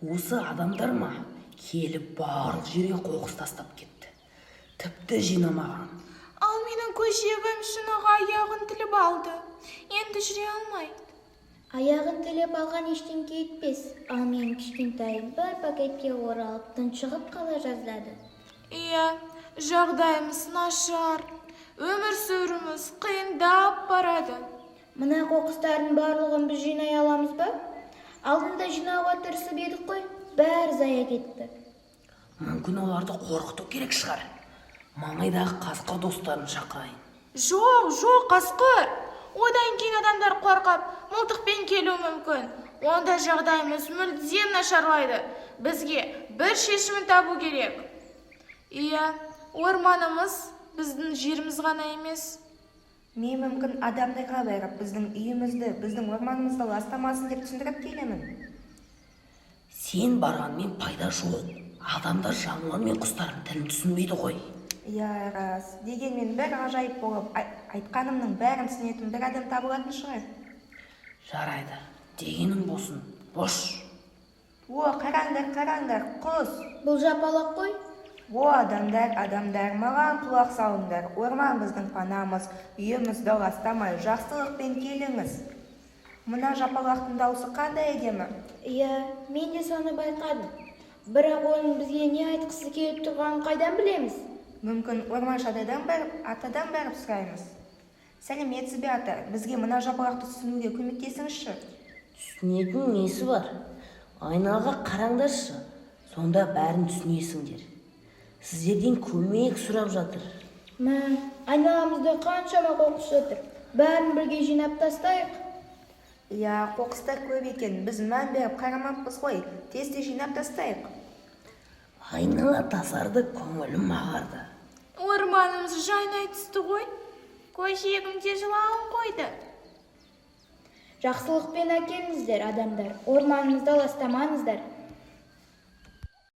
Осы адамдар ма келіп барлық жерге қоқыс тастап кетті. Тіпті жинамаған. Ал менің көжегім шыныға аяғын тіліп алды. Енді жүре алмайды. Аяғын тілеп алған ештеңке етпес. Ал менің кішкентайым бір пакетке оралып тұншығып қала жаздады. Иә, жағдайымыз нашар. Өмір сүруіміз қиындап барады. Мына қоқыстардың барлығын біз жинай аламыз ба? Алдында жинауға тырысып едік қой, бәрі зая кетті. Мүмкін оларды қорқыту керек шығар. Маңайдағы қасқыр достарын шақырайын. Жоқ, қасқыр. Одан кейін адамдар қорқып, мылтықпен келуі мүмкін. Онда жағдайымыз мүлдем нашарлайды. Бізге бір шешімін табу керек. Иә, орманымыз біздің жеріміз ғана емес. Мен мүмкін адамдарға барып, біздің үйімізді, біздің орманымызды ластамасын деп түсіндіріп келемін. Сен барғанмен пайда жоқ. Адамдар жануар мен құстардың тілін түсінбейді ғой. Иә, рас. Дегенмен бір ғажайып болып, айтқанымның бәрін түсінетін бір адам табылатын шығар. Жарайды, дегенің болсын. Бош. Қараңдар, құс. Бұл жапалақ қой. Адамдар, маған құлақ салыңдар. Орман біздің панамыз, үйімізді ластамай, жақсылықпен келіңіз. Мына жапалақтың даусы қандай әдемі? Иә, мен де соны байқадым. Бірақ оның бізге не айтқысы келіп тұрғанын қайдан білеміз? Мүмкін орманшададан барып, атадан барып сұраймыз. Сәлеметсіз бе ата, бізге мына жапалақты түсінуге көмектесіңізші. Түсінетін несі бар? Айналға қараңдаршы, сонда бәрін түсінесіңдер. Сіздерден көмек сұрап жатыр. Айналамызда қаншама қоқыс жатыр. Бәрін бірге жинап тастайық. Иә, қоқыстар көп екен, біз мән беріп қарамаппыз ғой, тезде жинап тастайық. Айнала тазарды, көңілім ағарды. Орманымыз жайнай түсті ғой. Көжегімде жылауын қойды. Жақсылықпен әкеліңіздер, адамдар. Орманымызды ластамаңыздар.